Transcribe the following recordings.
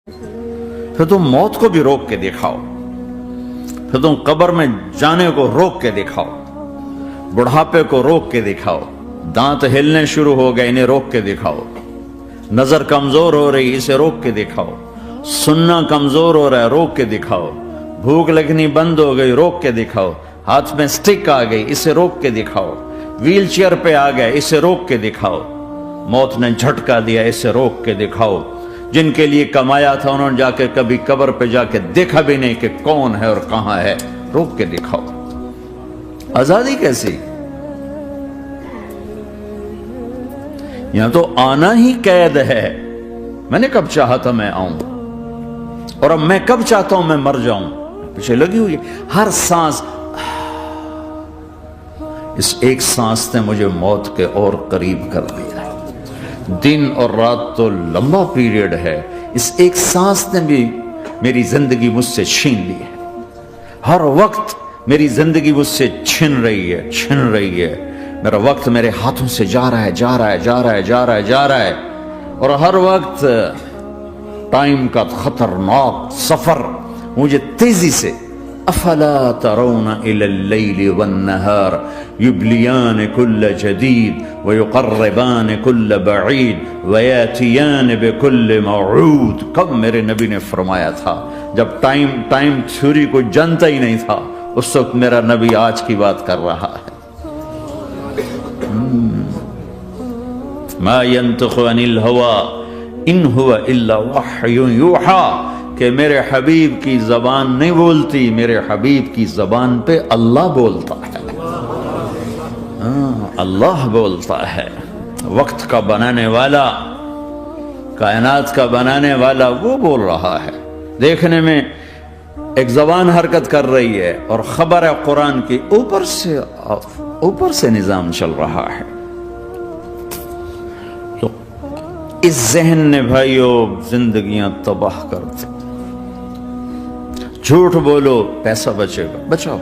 پھر تم موت کو بھی روک کے دکھاؤ، پھر تم قبر میں جانے کو روک کے دکھاؤ، بڑھاپے کو روک کے دکھاؤ، دانت ہلنے شروع ہو گئے انہیں روک کے دکھاؤ، نظر کمزور ہو رہی اسے روک کے دکھاؤ، سننا کمزور ہو رہا ہے روک کے دکھاؤ، بھوک لگنی بند ہو گئی روک کے دکھاؤ، ہاتھ میں سٹک آ گئی اسے روک کے دکھاؤ، ویل چیئر پہ آ گئے اسے روک کے دکھاؤ، موت نے جھٹکا دیا اسے روک کے دکھاؤ، جن کے لیے کمایا تھا انہوں نے جا کے کبھی قبر پہ جا کے دیکھا بھی نہیں کہ کون ہے اور کہاں ہے، روک کے دکھاؤ۔ آزادی کیسی؟ یہاں تو آنا ہی قید ہے۔ میں نے کب چاہا تھا میں آؤں، اور اب میں کب چاہتا ہوں میں مر جاؤں، پیچھے لگی ہوئی ہر سانس، اس ایک سانس نے مجھے موت کے اور قریب کر دیا ہے۔ دن اور رات تو لمبا پیریڈ ہے، اس ایک سانس نے بھی میری زندگی مجھ سے چھین لی ہے۔ ہر وقت میری زندگی مجھ سے چھن رہی ہے، میرا وقت میرے ہاتھوں سے جا رہا ہے، اور ہر وقت ٹائم کا خطرناک سفر مجھے تیزی سے، افلا ترون الى اللیل والنہار یبلیان کل جدید ویقربان کل بعید ویاتیان بکل موعود۔ کب میرے نبی نے فرمایا تھا جب ٹائم تھیوری کو جانتا ہی نہیں تھا، اس وقت میرا نبی آج کی بات کر رہا ہے۔ ما ينطق عن الهوى ان هو الا وحی یوحی، کہ میرے حبیب کی زبان نہیں بولتی، میرے حبیب کی زبان پہ اللہ بولتا ہے، اللہ بولتا ہے۔ وقت کا بنانے والا، کائنات کا بنانے والا وہ بول رہا ہے۔ دیکھنے میں ایک زبان حرکت کر رہی ہے اور خبر ہے قرآن کی، اوپر سے نظام چل رہا ہے۔ تو اس ذہن نے بھائیو زندگیاں تباہ کر دی۔ جھوٹ بولو پیسہ بچے گا، بچاؤ۔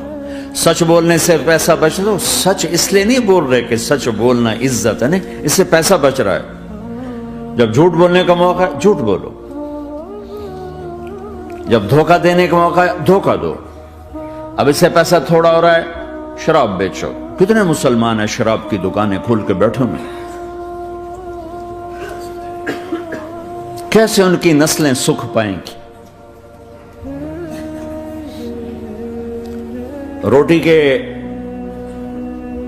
سچ بولنے سے پیسہ بچ دو، سچ اس لیے نہیں بول رہے کہ سچ بولنا عزت ہے، نہیں، اس سے پیسہ بچ رہا ہے۔ جب جھوٹ بولنے کا موقع ہے جھوٹ بولو، جب دھوکہ دینے کا موقع ہے دھوکہ دو۔ اب اس سے پیسہ تھوڑا ہو رہا ہے، شراب بیچو۔ کتنے مسلمان ہیں شراب کی دکانیں کھول کے بیٹھے ہوئے، کیسے ان کی نسلیں سکھ پائیں گی؟ روٹی کے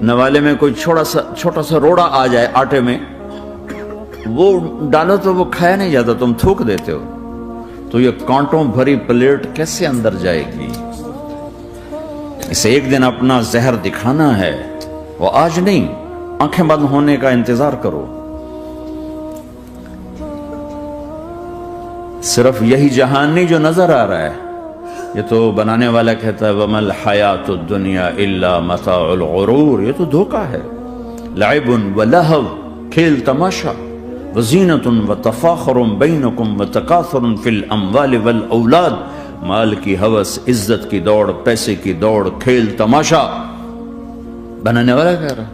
نوالے میں کوئی چھوٹا سا روڑا آ جائے آٹے میں، وہ ڈالو تو وہ کھایا نہیں جاتا، تم تھوک دیتے ہو، تو یہ کانٹوں بھری پلیٹ کیسے اندر جائے گی؟ اسے ایک دن اپنا زہر دکھانا ہے، وہ آج نہیں، آنکھیں بند ہونے کا انتظار کرو۔ صرف یہی جہان نہیں جو نظر آ رہا ہے، یہ تو بنانے والا کہتا ہے وَمَا الْحَيَاةُ الدُّنْيَا إِلَّا مَتَاعُ الْغُرُورِ، یہ تو دھوکہ ہے۔ لَعِبٌ وَلَهْوٌ، کھیل تماشا، وَزِينَةٌ وَتَفَاخُرٌ بَيْنَكُمْ وَتَكَاثُرٌ فِي الْأَمْوَالِ وَالْأَوْلَادِ، مال کی ہوس، عزت کی دوڑ، پیسے کی دوڑ، کھیل تماشا۔ بنانے والا کہہ رہا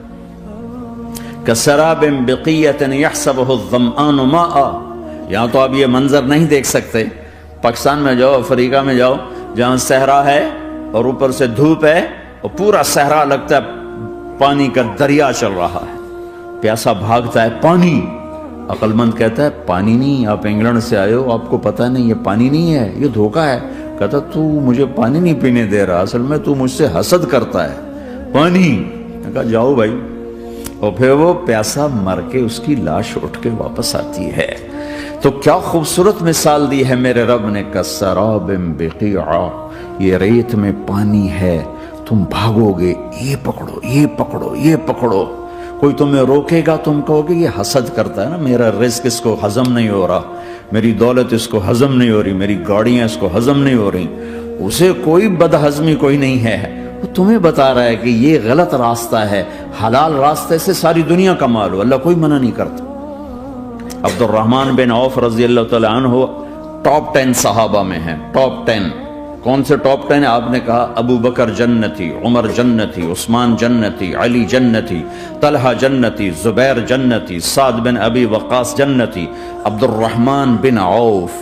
كَسَرَابٍ بِقِيَّةٍ يَحْسَبُهُ الظَّمْآنُ مَاءً، یہاں تو آپ یہ منظر نہیں دیکھ سکتے۔ پاکستان میں جاؤ، افریقہ میں جاؤ، جہاں صحرا ہے اور اوپر سے دھوپ ہے اور پورا صحرا لگتا ہے پانی کا دریا چل رہا ہے، پیاسا بھاگتا ہے پانی۔ عقل مند کہتا ہے پانی نہیں، آپ انگلینڈ سے آئے ہو، آپ کو پتہ نہیں یہ پانی نہیں ہے، یہ دھوکہ ہے۔ کہتا تو مجھے پانی نہیں پینے دے رہا، اصل میں تو مجھ سے حسد کرتا ہے، پانی۔ میں کہا جاؤ بھائی، اور پھر وہ پیاسا مر کے اس کی لاش اٹھ کے واپس آتی ہے۔ تو کیا خوبصورت مثال دی ہے میرے رب نے، کسراب بقیع، یہ ریت میں پانی ہے، تم بھاگو گے، یہ پکڑو یہ پکڑو یہ پکڑو، کوئی تمہیں روکے گا، تم کہو گے یہ حسد کرتا ہے نا، میرا رزق اس کو ہضم نہیں ہو رہا، میری دولت اس کو ہضم نہیں ہو رہی، میری گاڑیاں اس کو ہضم نہیں ہو رہی، اسے کوئی بدہضمی کوئی نہیں ہے، وہ تمہیں بتا رہا ہے کہ یہ غلط راستہ ہے، حلال راستے سے ساری دنیا کا مال ہو، اللہ کوئی منع نہیں کرتا۔ عبد الرحمن بن عوف رضی اللہ تعالیٰ عنہ ٹاپ 10 صحابہ میں ہیں، ٹاپ 10۔ کون سے ٹاپ 10 آپ نے کہا؟ ابو بکر جنتی، عمر جنتی، عثمان جنتی، علی جنتی، طلحہ جنتی، زبیر جنتی، سعد بن ابی وقاص جنتی، عبد الرحمن بن عوف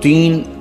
3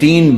3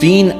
3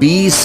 20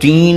3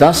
10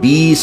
20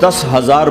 10,000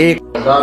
1,000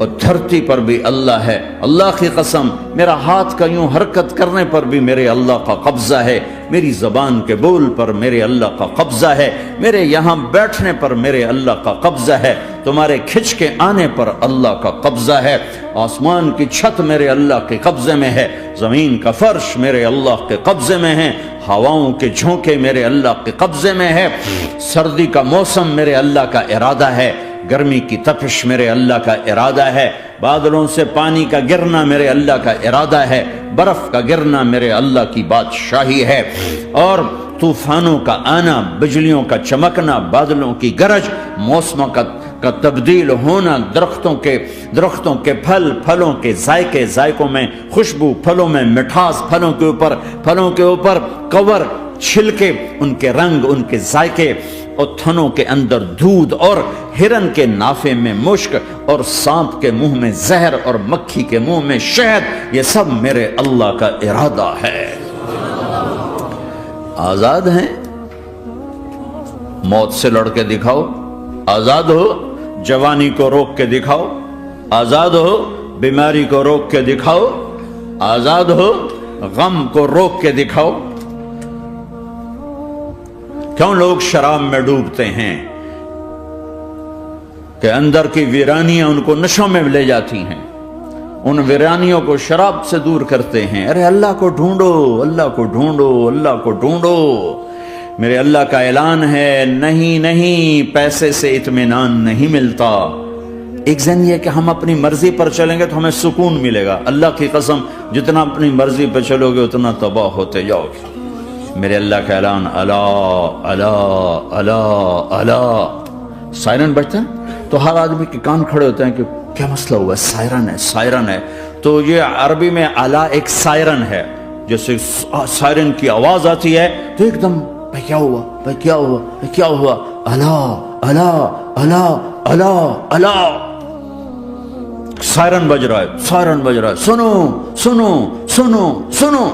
اور دھرتی پر بھی اللہ ہے. اللہ کی قسم میرا ہاتھ کا یوں حرکت کرنے پر بھی میرے اللہ کا قبضہ ہے, میری زبان کے بول پر میرے اللہ کا قبضہ ہے, میرے یہاں بیٹھنے پر میرے اللہ کا قبضہ ہے, تمہارے کھچ کے آنے پر اللہ کا قبضہ ہے, آسمان کی چھت میرے اللہ کے قبضے میں ہے, زمین کا فرش میرے اللہ کے قبضے میں ہے, ہواؤں کے جھونکے میرے اللہ کے قبضے میں ہے, سردی کا موسم میرے اللہ کا ارادہ ہے, گرمی کی تپش میرے اللہ کا ارادہ ہے, بادلوں سے پانی کا گرنا میرے اللہ کا ارادہ ہے, برف کا گرنا میرے اللہ کی بادشاہی ہے, اور طوفانوں کا آنا, بجلیوں کا چمکنا, بادلوں کی گرج, موسموں کا تبدیل ہونا, درختوں کے پھلوں کے ذائقوں میں خوشبو, پھلوں میں مٹھاس, پھلوں کے اوپر کور, چھلکے, ان کے رنگ, ان کے ذائقے, اور تھنوں کے اندر دودھ, اور ہرن کے نافے میں مشک, اور سانپ کے منہ میں زہر, اور مکھی کے منہ میں شہد, یہ سب میرے اللہ کا ارادہ ہے. آزاد ہیں, موت سے لڑ کے دکھاؤ, آزاد ہو جوانی کو روک کے دکھاؤ, آزاد ہو بیماری کو روک کے دکھاؤ, آزاد ہو غم کو روک کے دکھاؤ. کیوں لوگ شراب میں ڈوبتے ہیں؟ کہ اندر کی ویرانیاں ان کو نشوں میں لے جاتی ہیں, ان ویرانیوں کو شراب سے دور کرتے ہیں. ارے اللہ کو ڈھونڈو, اللہ کو ڈھونڈو, اللہ کو ڈھونڈو. میرے اللہ کا اعلان ہے, نہیں پیسے سے اطمینان نہیں ملتا. ایک ذہن یہ کہ ہم اپنی مرضی پر چلیں گے تو ہمیں سکون ملے گا. اللہ کی قسم جتنا اپنی مرضی پہ چلو گے اتنا تباہ ہوتے جاؤ گے. میرے اللہ کا اعلان, اللہ اللہ اللہ اللہ. سائرن بجتا ہے تو ہر آدمی کے کان کھڑے ہوتے ہیں کہ کیا مسئلہ ہوا ہے, سائرن ہے. تو یہ عربی میں الا ایک سائرن ہے, جیسے سائرن کی آواز آتی ہے تو ایک دم بھائی کیا ہوا, اللہ اللہ اللہ اللہ اللہ, سائرن بج رہا ہے, سنو سنو سنو سنو.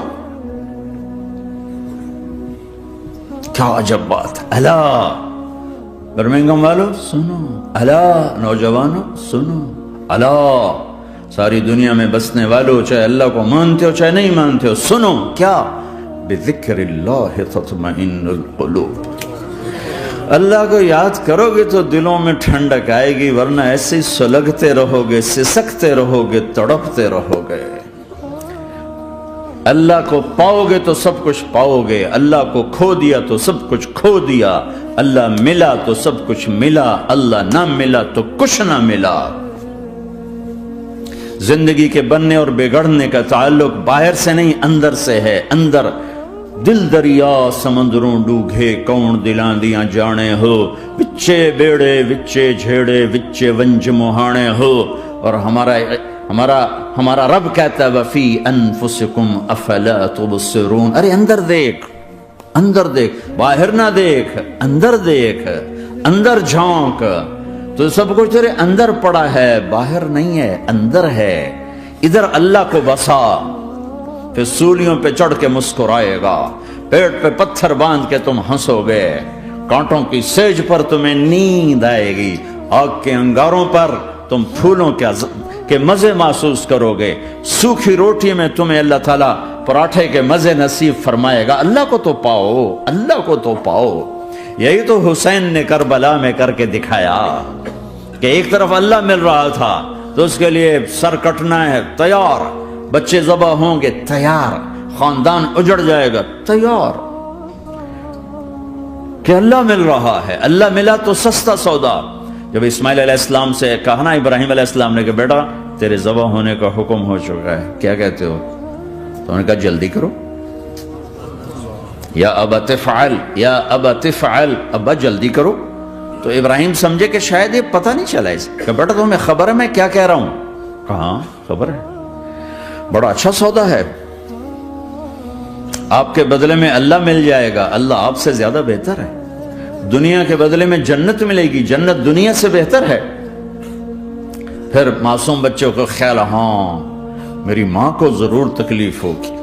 کیا عجب بات, اللہ برمنگم والو سنو, اللہ نوجوانوں سنو, اللہ ساری دنیا میں بسنے والوں, چاہے اللہ کو مانتے ہو چاہے نہیں مانتے ہو, سنو. کیا؟ بذکر اللہ تطمئن القلوب. اللہ کو یاد کرو گے تو دلوں میں ٹھنڈک آئے گی, ورنہ ایسے ہی سلگتے رہو گے, سسکتے رہو گے, تڑپتے رہو گے. اللہ کو پاؤ گے تو سب کچھ پاؤ گے, اللہ کو کھو دیا تو سب کچھ کھو دیا, اللہ ملا تو سب کچھ ملا, اللہ نہ ملا تو کچھ نہ ملا. زندگی کے بننے اور بگڑنے کا تعلق باہر سے نہیں اندر سے ہے. اندر دل دریا سمندروں ڈوگے, کون دلاں دیاں جانے ہو, وچے بیڑے وچے جھیڑے وچے ونج مہانے ہو. اور ہمارا رب کہتا ہے وفی انفسکم افلا تبصرون. ارے اندر دیکھ, باہر نہ دیکھ, اندر جھونک. تو سب کچھ تیرے اندر پڑا ہے, باہر نہیں ہے, اندر ہے. ادھر اللہ کو بسا, پھر سولیوں پہ چڑھ کے مسکرائے گا, پیٹ پہ پتھر باندھ کے تم ہنسو گے, کانٹوں کی سیج پر تمہیں نیند آئے گی, آگ کے انگاروں پر تم پھولوں کے مزے محسوس کرو گے, سوکھی روٹی میں تمہیں اللہ تعالیٰ پراٹھے کے مزے نصیب فرمائے گا. اللہ کو تو پاؤ. یہی تو حسین نے کربلا میں کر کے دکھایا کہ ایک طرف اللہ مل رہا تھا تو اس کے لیے سر کٹنا ہے, تیار, بچے ذبح ہوں گے, تیار, خاندان اجڑ جائے گا, تیار. کہ اللہ مل رہا ہے, اللہ ملا تو سستا سودا. جب اسماعیل علیہ السلام سے کہا نا ابراہیم علیہ السلام نے کہ بیٹا تیرے ذبح ہونے کا حکم ہو چکا ہے, کیا کہتے ہو؟ تو انہوں نے کہا جلدی کرو. یا ابا تفعل, ابا جلدی کرو. تو ابراہیم سمجھے کہ شاید یہ پتہ نہیں چلا اسے, کہ بیٹا تمہیں خبر ہے میں کیا کہہ رہا ہوں؟ کہاں خبر ہے, بڑا اچھا سودا ہے, آپ کے بدلے میں اللہ مل جائے گا, اللہ آپ سے زیادہ بہتر ہے. دنیا کے بدلے میں جنت ملے گی, جنت دنیا سے بہتر ہے. پھر معصوم بچوں کو خیال, ہاں میری ماں کو ضرور تکلیف ہوگی,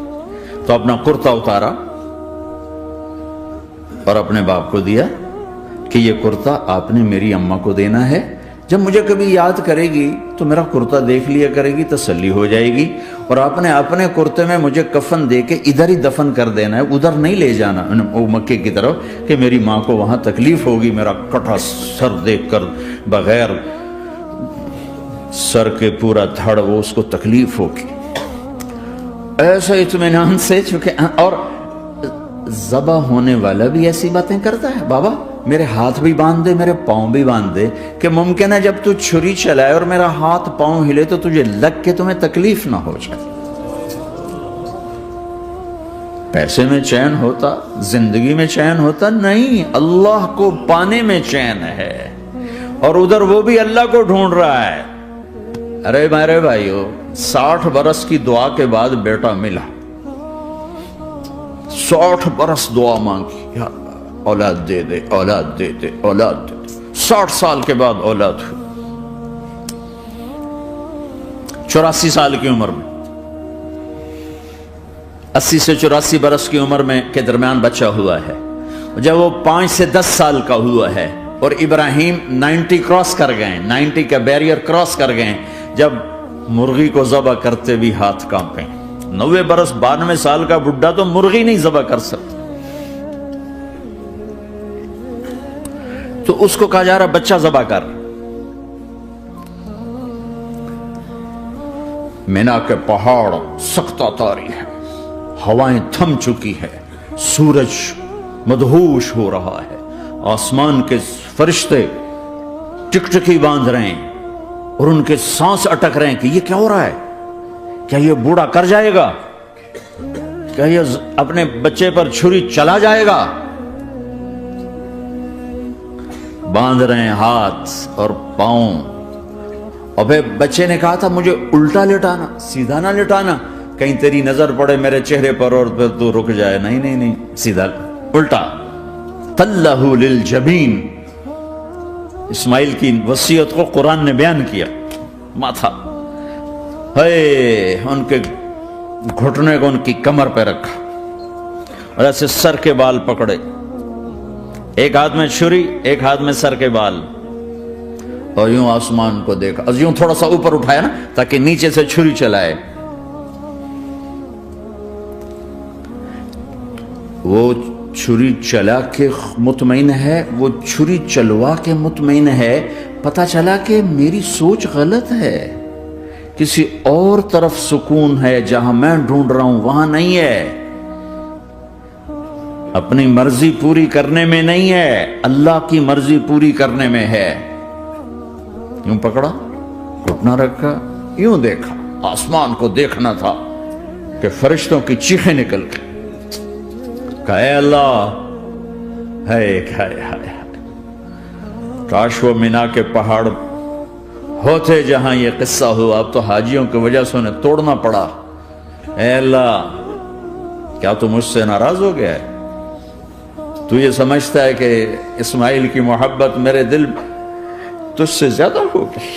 تو اپنا کرتا اتارا اور اپنے باپ کو دیا کہ یہ کرتا آپ نے میری اماں کو دینا ہے, جب مجھے کبھی یاد کرے گی تو میرا کرتا دیکھ لیا کرے گی، تسلی ہو جائے گی، اور اپنے کرتے میں مجھے کفن دے کے ادھر ہی دفن کر دینا ہے، ادھر نہیں لے جانا وہ مکے کی طرف کہ میری ماں کو وہاں تکلیف ہوگی، میرا کٹا سر دیکھ کر بغیر سر کے پورا دھڑ وہ اس کو تکلیف ہوگی۔ ایسا اطمینان سے، چونکہ اور ذبح ہونے والا بھی ایسی باتیں کرتا ہے، بابا میرے ہاتھ بھی باندھ دے، میرے پاؤں بھی باندھ دے، کہ ممکن ہے جب تو چھری چلائے اور میرا ہاتھ پاؤں ہلے تو تجھے لگ کے تمہیں تکلیف نہ ہو جائے۔ پیسے میں چین ہوتا، زندگی میں چین ہوتا نہیں، اللہ کو پانے میں چین ہے، اور ادھر وہ بھی اللہ کو ڈھونڈ رہا ہے۔ ارے میرے بھائیو، 60 برس کی دعا کے بعد بیٹا ملا، 60 برس دعا مانگی، یا اللہ اولاد دے دے، اولاد دے دے، اولاد دے دے، 60 سال کے بعد اولاد ہوئی، 84 سال کی عمر میں، 80 سے 84 برس کی عمر میں کے درمیان بچہ ہوا ہے۔ جب وہ 5 سے 10 سال کا ہوا ہے اور ابراہیم 90 کراس کر گئے، 90 کا بیریئر کراس کر گئے، جب مرغی کو ذبح کرتے بھی ہاتھ کانپے، 90 برس 92 سال کا بڈھا تو مرغی نہیں ذبح کر سکتا، تو اس کو کہا جا رہا بچہ ذبح کر۔ مینا کے پہاڑ سختہ تاری ہے، ہوائیں تھم چکی ہے، سورج مدہوش ہو رہا ہے، آسمان کے فرشتے ٹکٹکی باندھ رہے ہیں اور ان کے سانس اٹک رہے ہیں کہ یہ کیا ہو رہا ہے، کیا یہ بوڑھا کر جائے گا، کیا یہ اپنے بچے پر چھری چلا جائے گا؟ باندھ رہے ہیں ہاتھ اور پاؤں، اور پھر بچے نے کہا تھا مجھے الٹا لٹانا، سیدھا نہ لٹانا، کہیں تیری نظر پڑے میرے چہرے پر اور پھر تو رک جائے، نہیں نہیں نہیں، سیدھا الٹا۔ تلہ للجبین، اسماعیل کی وصیت کو قرآن نے بیان کیا، ماتھا ان کے گھٹنے کو ان کی کمر پہ رکھا اور ایسے سر کے بال پکڑے، ایک ہاتھ میں چھری، ایک ہاتھ میں سر کے بال، اور یوں آسمان کو دیکھا، یوں تھوڑا سا اوپر اٹھایا نا تاکہ نیچے سے چھری چلائے۔ وہ چھری چلا کے مطمئن ہے، وہ چھری چلوا کے مطمئن ہے، پتہ چلا کہ میری سوچ غلط ہے، کسی اور طرف سکون ہے، جہاں میں ڈھونڈ رہا ہوں وہاں نہیں ہے، اپنی مرضی پوری کرنے میں نہیں ہے، اللہ کی مرضی پوری کرنے میں ہے۔ یوں پکڑا، گھٹنا رکھا، یوں دیکھا، آسمان کو دیکھنا تھا کہ فرشتوں کی چیخیں نکل گئی، کہ اے اللہ، کاش وہ مینا کے پہاڑ ہوتے جہاں یہ قصہ ہوا، اب تو حاجیوں کی وجہ سے انہیں توڑنا پڑا۔ اے اللہ، کیا تو مجھ سے ناراض ہو گیا ہے؟ تو یہ سمجھتا ہے کہ اسماعیل کی محبت میرے دل تجھ سے زیادہ ہو گئی؟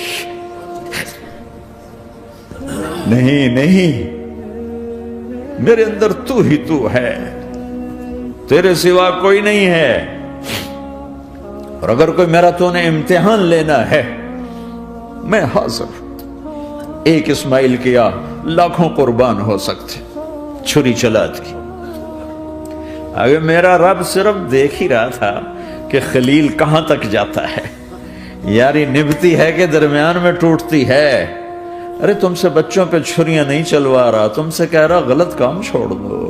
نہیں نہیں، میرے اندر تو ہی تو ہے، تیرے سوا کوئی نہیں ہے، اور اگر کوئی میرا تو نے امتحان لینا ہے میں حاضر، ایک اسماعیل کیا لاکھوں قربان ہو سکتے، چھری چلات کی۔ اگر میرا رب صرف دیکھ ہی رہا تھا کہ خلیل کہاں تک جاتا ہے، یاری نبھتی ہے کہ درمیان میں ٹوٹتی ہے۔ ارے تم سے بچوں پہ چھریاں نہیں چلوا رہا، تم سے کہہ رہا غلط کام چھوڑ دو،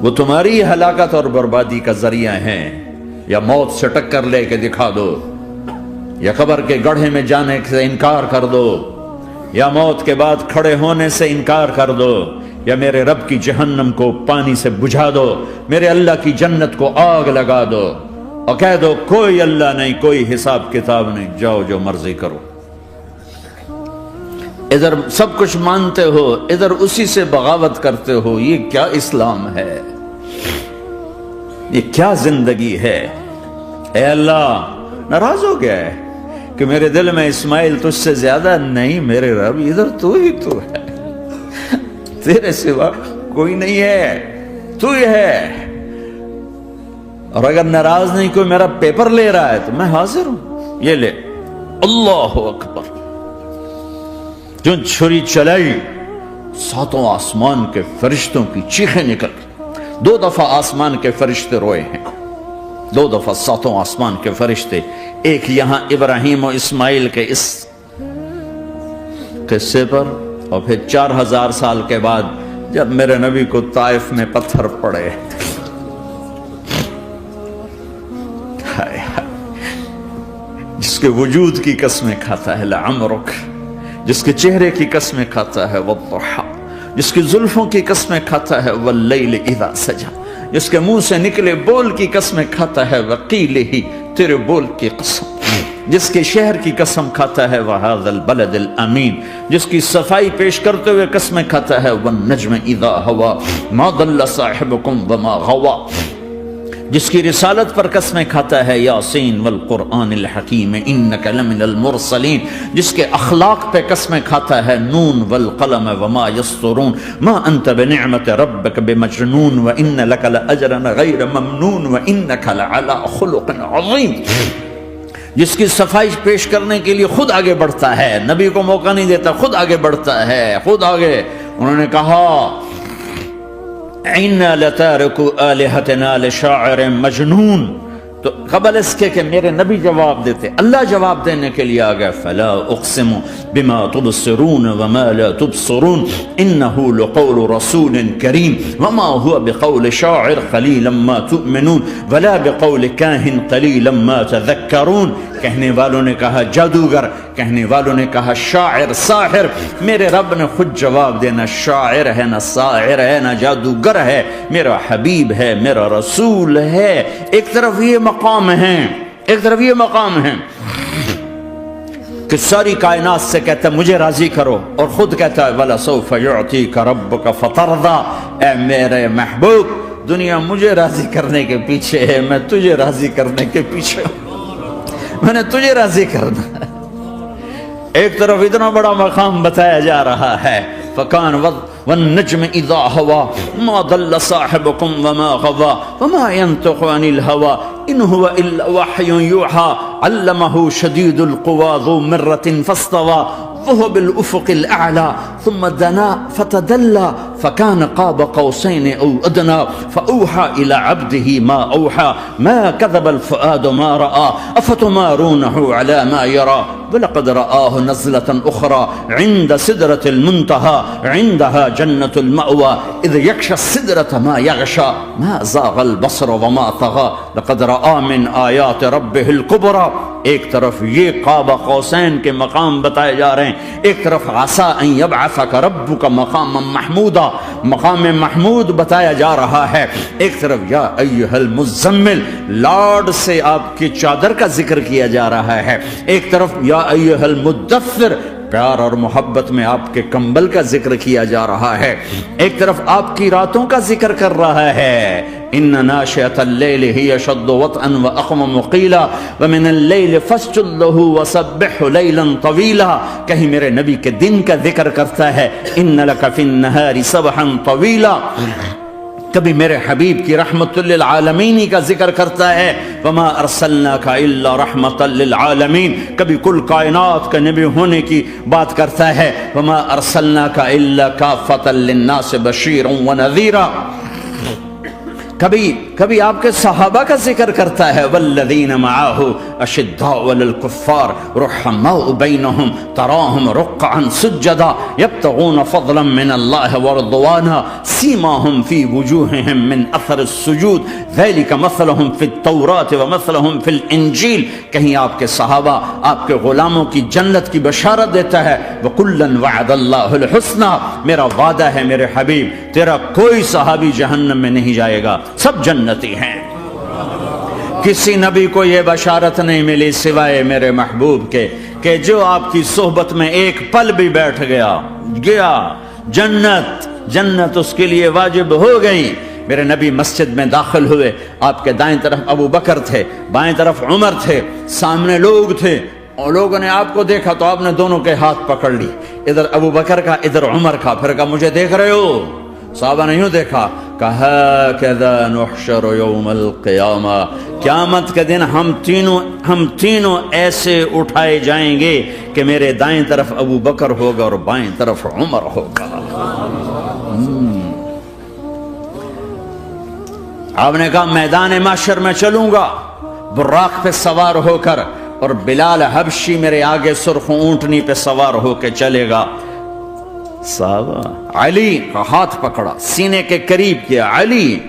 وہ تمہاری ہلاکت اور بربادی کا ذریعہ ہیں، یا موت سے ٹکر لے کے دکھا دو، یا قبر کے گڑھے میں جانے سے انکار کر دو، یا موت کے بعد کھڑے ہونے سے انکار کر دو، یا میرے رب کی جہنم کو پانی سے بجھا دو، میرے اللہ کی جنت کو آگ لگا دو، اور کہہ دو کوئی اللہ نہیں، کوئی حساب کتاب نہیں، جاؤ جو مرضی کرو۔ ادھر سب کچھ مانتے ہو، ادھر اسی سے بغاوت کرتے ہو، یہ کیا اسلام ہے؟ یہ کیا زندگی ہے؟ اے اللہ، ناراض ہو گیا ہے کہ میرے دل میں اسماعیل تجھ سے زیادہ نہیں، میرے رب ادھر تو ہی تو ہے، تیرے سوا کوئی نہیں ہے، تو ہی ہے، اور اگر ناراض نہیں کوئی میرا پیپر لے رہا ہے تو میں حاضر ہوں، یہ لے اللہ اکبر. جو چھری چلائی ساتوں آسمان کے فرشتوں کی چیخیں نکل. 2 دفعہ آسمان کے فرشتے روئے ہیں, 2 دفعہ ساتوں آسمان کے فرشتے. ایک یہاں ابراہیم و اسماعیل کے اس قصے پر, اور پھر 4000 سال کے بعد جب میرے نبی کو طائف میں پتھر پڑے. جس کے وجود کی قسمیں کھاتا ہے لعمرک, جس کے چہرے کی قسمیں کھاتا ہے والضحی, جس کی زلفوں کی قسمیں کھاتا ہے واللیل اذا سجا, جس کے منہ سے نکلے بول کی قسمیں کھاتا ہے وقیلہ, تیرے بول کی قسم, جس کے شہر کی قسم کھاتا ہے وہذا البلد الامین, جس کی صفائی پیش کرتے ہوئے قسمیں کھاتا ہے والنجم اذا ہوا ما ضل صاحبکم وما غوا, جس کی رسالت پر قسمیں کھاتا ہے یاسین والقرآن الحکیم انک لمن المرسلین, جس کے اخلاق پہ قسمیں کھاتا ہے نون والقلم وما یسطرون ما انت بنعمت ربک بمجنون وان لک لاجرا غیر ممنون وانک لعلی خلق عظیم, جس کی صفائی پیش کرنے کے لیے خود آگے بڑھتا ہے, نبی کو موقع نہیں دیتا, خود آگے بڑھتا ہے, خود آگے. انہوں نے کہا اِنَّا لَتَارِكُ آلِهَتِنَا لِشَاعِرٍ مَجْنُونَ, تو قبل اس کے میرے نبی جواب دیتے, اللہ جواب دینے کے لیے آ گیا. فَلَا أُقْسِمُ بِمَا تُبْصِرُونَ وَمَا لَا تُبْصِرُونَ إِنَّهُ لَقَوْلُ رَسُولٍ كَرِيمٍ وَمَا هُوَ بِقَوْلِ شَاعِرٍ قَلِيلًا مَا تُؤْمِنُونَ وَلَا بِقَوْلِ كَاهِنٍ قَلِيلًا مَا تَذَكَّرُونَ. کہنے والوں نے کہا جادوگر, کہنے والوں نے کہا شاعر, ساحر. میرے رب نے خود جواب دینا, شاعر ہے نہ ساحر ہے نہ جادوگر ہے, میرا حبیب ہے, میرا رسول ہے. ایک طرف یہ مقام ہے, ایک طرف یہ مقام ہے کہ ساری کائنات سے کہتا ہے مجھے راضی کرو, اور خود کہتا ہے وَلَسَوْفَ يُعْطِيكَ رَبُّكَ فَتَرْضَىٰ, اے میرے محبوب دنیا مجھے راضی کرنے کے پیچھے ہے, میں تجھے راضی کرنے کے پیچھے ہوں, میں نے تجھے راضی کرنا ہے. ایک طرف اتنا بڑا مقام بتایا جا رہا ہے فَكَانَ وَالنَّجْمِ إِذَا هَوَىٰ مَا ضَلَّ صَاحِبُكُمْ وَمَا غَوَىٰ وَمَا يَنطِقُ عَنِ الْهَوَىٰ إِنْ هُوَ إِلَّا وَحْيٌ يُوحَىٰ عَلَّمَهُ شَدِيدُ الْقُوَىٰ ذُو مِرَّةٍ فَاسْتَوَىٰ وهو بالأفق الأعلى ثم دنا فتدلى فكان قاب قوسين أو أدنى فأوحى إلى عبده ما أوحى ما كذب الفؤاد ما رأى أفتمارونه على ما يرى ولقد رآه نزلة أخرى عند سدرة المنتهى عندها جنة المأوى إذ يغشى السدرة ما يغشى ما زاغ البصر وما طغى لقد رأى من آيات ربه الكبرى. ایک طرف یہ قاب قوسین کے مقام بتائے جا رہے ہیں, ایک طرف عسى ان يبعثك ربك مقاما محمودا, مقام محمود بتایا جا رہا ہے. ایک طرف یا ایھا المزمل, لاڈ سے آپ کی چادر کا ذکر کیا جا رہا ہے. ایک طرف یا ایھا المدثر, پیار اور محبت میں آپ کے کمبل کا ذکر کیا جا رہا ہے. ایک طرف آپ کی راتوں کا ذکر کر رہا ہے. ان ناشئة الليل هي اشد وطئا واقوم قيلا ومن الليل فاسجد له وسبحه ليلا طويلا. کہیں میرے نبی کے دن کا ذکر کرتا ہے ان لك في النهار سبحا طويلا. کبھی میرے حبیب کی رحمت للعالمین کا ذکر کرتا ہے وما ارسلناک الا رحمتا للعالمین. کبھی کل کائنات کا نبی ہونے کی بات کرتا ہے وما ارسلناک الا کافتا للناس بشیرا ونذیرا. کبھی آپ کے صحابہ کا ذکر کرتا ہے والذین معه اشداء علی الکفار رحماء بینہم تراہم رکعا سجدا یبتغون فضلا من اللہ ورضوانا سیماہم فی وجوہہم من اثر السجود ذلک مثلہم فی التوراۃ ومثلہم فی الانجیل. کہیں آپ کے صحابہ آپ کے غلاموں کی جنت کی بشارت دیتا ہے وکلا وعد اللہ الحسنى, میرا وعدہ ہے میرے حبیب تیرا کوئی صحابی جہنم میں نہیں جائے گا, سب جنتی ہیں. کسی نبی کو یہ بشارت نہیں ملی سوائے میرے محبوب کے کہ جو آپ کی صحبت میں ایک پل بھی بیٹھ گیا جنت اس کے لیے واجب ہو گئی. میرے نبی مسجد میں داخل ہوئے, آپ کے دائیں طرف ابو بکر تھے, بائیں طرف عمر تھے, سامنے لوگ تھے, اور لوگوں نے آپ کو دیکھا تو آپ نے دونوں کے ہاتھ پکڑ لی, ادھر ابو بکر کا ادھر عمر کا, پھر کہا مجھے دیکھ رہے ہو؟ صحابہ نے یوں دیکھا, کہا نحشر یوم القیامہ، قیامت کے دن ہم تینوں ایسے اٹھائے جائیں گے کہ میرے دائیں طرف ابو بکر ہوگا اور بائیں طرف عمر ہوگا۔ آپ نے کہا میدان محشر میں چلوں گا براق پہ سوار ہو کر، اور بلال حبشی میرے آگے سرخ اونٹنی پہ سوار ہو کے چلے گا۔ صحابہ علی کا ہاتھ پکڑا، سینے کے قریب کیا، علی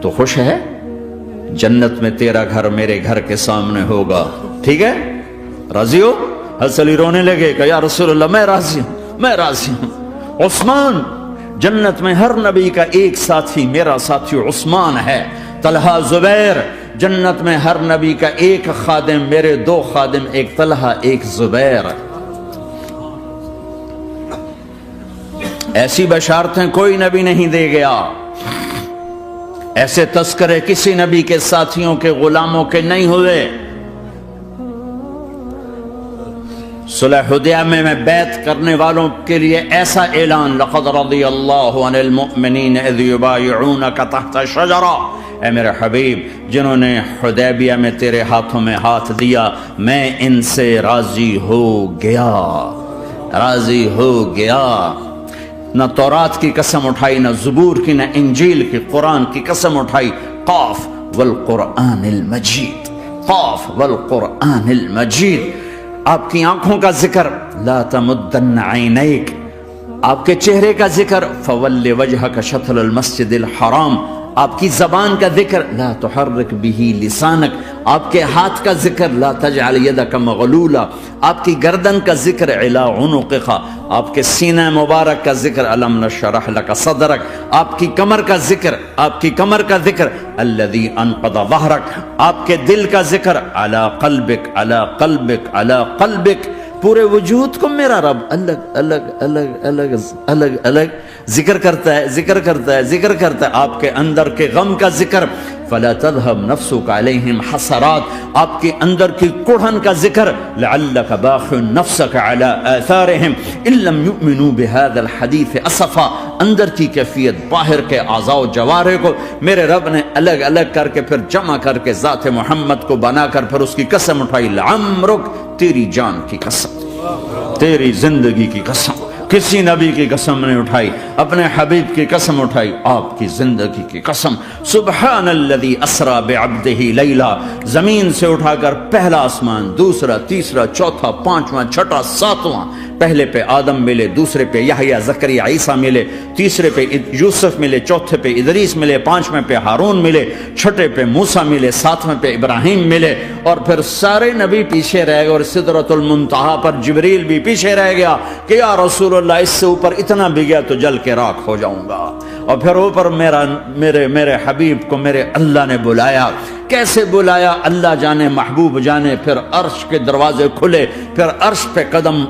تو خوش ہے؟ جنت میں تیرا گھر میرے گھر کے سامنے ہوگا، ٹھیک ہے؟ راضی ہو؟ حضرت علی رونے لگے کہ یا رسول اللہ میں راضی ہوں، میں راضی ہوں۔ عثمان، جنت میں ہر نبی کا ایک ساتھی میرا ساتھی عثمان ہے۔ طلحہ، زبیر، جنت میں ہر نبی کا ایک خادم میرے دو خادم، ایک طلحہ ایک زبیر۔ ایسی بشارتیں کوئی نبی نہیں دے گیا، ایسے تذکرے کسی نبی کے ساتھیوں کے غلاموں کے نہیں ہوئے۔ صلح حدیبیہ میں بیعت کرنے والوں کے لیے ایسا اعلان، لقد رضی اللہ عن المؤمنین اذ یبایعونک تحت شجرہ، اے میرے حبیب جنہوں نے حدیبیہ میں تیرے ہاتھوں میں ہاتھ دیا میں ان سے راضی ہو گیا، راضی ہو گیا۔ نہ تورات کی قسم اٹھائی، نہ زبور کی، نہ انجیل کی، قرآن کی قسم اٹھائی۔ قاف والقرآن المجید، قاف والقرآن المجید۔ آپ کی آنکھوں کا ذکر، لا تمدن عینیک، آپ کے چہرے کا ذکر، فول وجہک شطر المسجد الحرام، آپ کی زبان کا ذکر، لا تحرک بہ لسانک، آپ کے ہاتھ کا ذکر، لا تجعل یدک مغلولا، آپ کی گردن کا ذکر، علی عنقک، آپ کے سینہ مبارک کا ذکر، الم نشرح لک صدرک، آپ کی کمر کا ذکر، آپ کی کمر کا ذکر، الذی انقض ظہرک، آپ کے دل کا ذکر، علی قلبک، علی قلبک، علی قلبک۔ پورے وجود کو میرا رب الگ الگ الگ الگ الگ الگ ذکر کرتا ہے، ذکر کرتا ہے، ذکر کرتا ہے۔ آپ کے اندر کے غم کا ذکر، فلا تذهب نفسك علیہم حسرات، آپ کے اندر کی کڑھن کا ذکر، لعلک باخع نفسك على آثارهم ان لم يؤمنوا بهذا الحديث اسفا، اندر کی کیفیت، باہر کے اعضاء و جوارح کو میرے رب نے الگ الگ کر کے پھر جمع کر کے ذات محمد کو بنا کر پھر اس کی قسم اٹھائی، لعمرک، تیری جان کی قسم، تیری زندگی کی قسم۔ کسی نبی کی قسم نہیں اٹھائی، اپنے حبیب کی قسم اٹھائی، آپ کی زندگی کی قسم۔ سبحان الذی اسری بعبدہ لیلا، زمین سے اٹھا کر پہلا آسمان، دوسرا، تیسرا، چوتھا، پانچواں، چھٹا، ساتواں۔ پہلے پہ آدم ملے، دوسرے پہ یحییٰ، زکریا، عیسیٰ ملے، تیسرے پہ یوسف ملے، چوتھے پہ ادریس ملے، پانچویں پہ ہارون ملے، چھٹے پہ موسیٰ ملے، ساتویں پہ ابراہیم ملے، اور پھر سارے نبی پیچھے رہ گئے، اور سدرۃ المنتہا پر جبریل بھی پیچھے رہ گیا کہ یا رسول اللہ اس سے اوپر اتنا بھی گیا تو جل کے راکھ ہو جاؤں گا۔ اور پھر اوپر میرے حبیب کو میرے اللہ نے بلایا۔ کیسے بلایا اللہ جانے، محبوب جانے۔ پھر عرش کے دروازے کھلے، پھر عرش پہ قدم،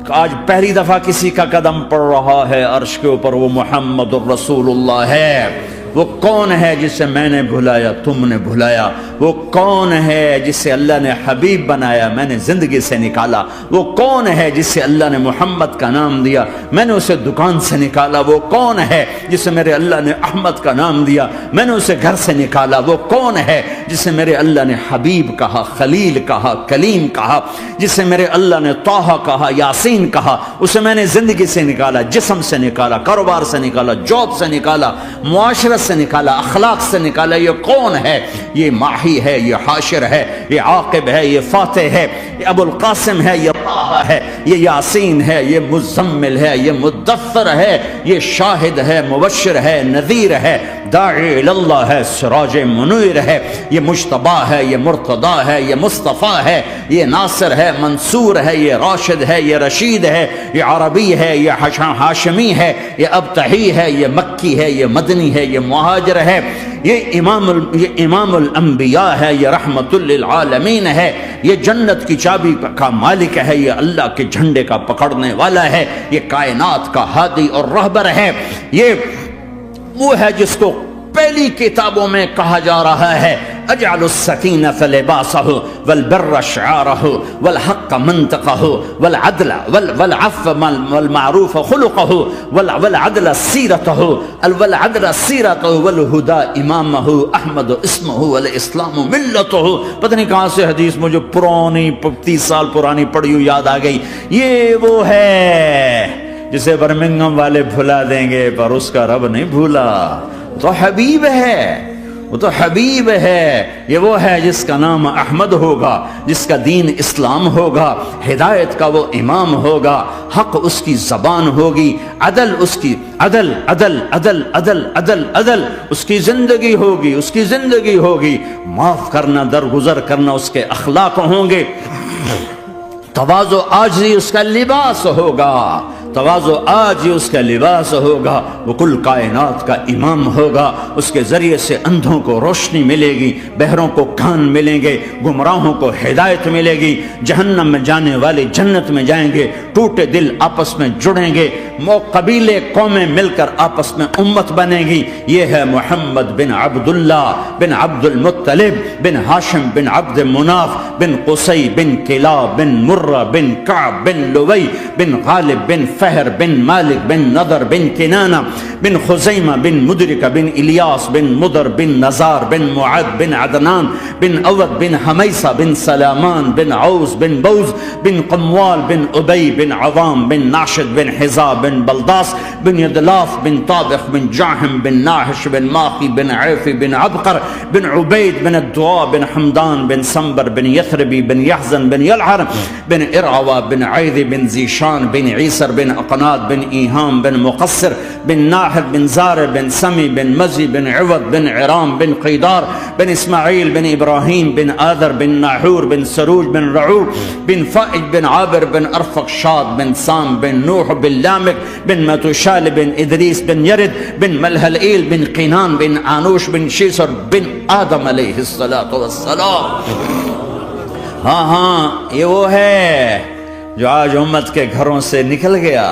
آج پہلی دفعہ کسی کا قدم پڑ رہا ہے عرش کے اوپر، وہ محمد الرسول اللہ ہے۔ وہ کون ہے جسے میں نے بلایا، تم نے بلایا؟ وہ کون ہے جسے اللہ نے حبیب بنایا، میں نے زندگی سے نکالا؟ وہ کون ہے جسے اللہ نے محمد کا نام دیا، میں نے اسے دکان سے نکالا؟ وہ کون ہے جسے میرے اللہ نے احمد کا نام دیا، میں نے اسے گھر سے نکالا؟ وہ کون ہے جسے میرے اللہ نے حبیب کہا، خلیل کہا، کلیم کہا، جسے میرے اللہ نے طٰہٰ کہا، یاسین کہا؟ اسے میں نے زندگی سے نکالا، جسم سے نکالا، کاروبار سے نکالا، جاب سے نکالا، معاشرت سے نکالا، اخلاق سے نکالا۔ یہ کون ہے؟ یہ ماہی ہے، یہ حاشر ہے، یہ عاقب ہے، یہ فاتح ہے، یہ ابو القاسم ہے، یہ طٰہٰ ہے، یہ یاسین ہے، یہ مزمل ہے، یہ مدثر ہے، یہ شاہد ہے، مبشر ہے، نذیر ہے، داعی اللہ ہے، سراج منیر ہے، یہ مجتبیٰ ہے، یہ مرتضیٰ ہے، یہ مصطفیٰ ہے، یہ ناصر ہے، منصور ہے، یہ راشد ہے، یہ رشید ہے، یہ عربی ہے، یہ ہاشمی ہے، یہ ابتحی ہے، یہ مکی ہے، یہ مدنی ہے، یہ مہاجر ہے، یہ امام الانبیاء ہے، یہ رحمت للعالمین ہے، یہ جنت کی چابی کا مالک ہے، یہ اللہ کے جھنڈے کا پکڑنے والا ہے، یہ کائنات کا ہادی اور رہبر ہے، یہ وہ ہے جس کو پہلی کتابوں میں کہا جا رہا ہے اجعل السکینۃ لباسہ والبر شعارہ والحق الحق منطقه والعدل والعفو والمعروف خلقه والعدل سیرته والهدى امامه احمد اسمه والاسلام ملته. پتہ نہیں کہاں سے حدیث مجھے پرانی 30 سال پرانی پڑھی ہوئی یاد آ گئی. یہ وہ ہے جسے برمنگم والے بھلا دیں گے پر اس کا رب نہیں بھولا. تو حبیب ہے، وہ تو حبیب ہے. یہ وہ ہے جس کا نام احمد ہوگا، جس کا دین اسلام ہوگا، ہدایت کا وہ امام ہوگا، حق اس کی زبان ہوگی، عدل اس کی عدل عدل عدل عدل عدل عدل اس کی زندگی ہوگی، اس کی زندگی ہوگی. معاف کرنا، درگزر کرنا اس کے اخلاق ہوں گے. تواضع عاجزی اس کا لباس ہوگا، تواضع آج اس کا لباس ہوگا. وہ کل کائنات کا امام ہوگا. اس کے ذریعے سے اندھوں کو روشنی ملے گی، بہروں کو کان ملیں گے، گمراہوں کو ہدایت ملے گی. جہنم میں جانے والے جنت میں جائیں گے. ٹوٹے دل آپس میں جڑیں گے، قبیلے قومیں مل کر آپس میں امت بنے گی. یہ ہے محمد بن عبداللہ بن عبد المطلب بن ہاشم بن عبد مناف بن قصی بن کلاب بن مرہ بن کعب بن لوی بن غالب بن فہر بن مالک بن نضر بن کنانہ بن خزیمہ بن مدرکہ بن الیاس بن مدر بن نزار بن معد بن عدنان بن اود بن حمیسہ بن سلامان بن عوز بن بوز بن قموال بن ابی بن عوام بن ناشد بن حزاب بن بلداس بن یدلاف بن طابخ بن جاہم بن ناحش بن ماخی بن عیفی بن عبقر بن عبید بن الدعاء بن حمدان بن سنبر بن یثربی بن یحزن بن یلعر بن ارعوا بن عیدی بن زیشان بن عیسر بن اقناد بن ایہام بن مقصر بن ناحد بن زار بن سمی بن مزی بن عوض بن عرام بن قیدار بن اسماعیل بن ابراہیم بن آدر بن ناحور بن سروج بن رعور بن فائج بن عابر بن ارفق شاد بن سام بن نوح بن لامک بن متوشال بن ادریس بن یرد بن ملحلئیل بن قینان بن آنوش بن شیسر بن آدم علیہ السلام. ہاں ہاں یہ وہ ہے جو آج امت کے گھروں سے نکل گیا.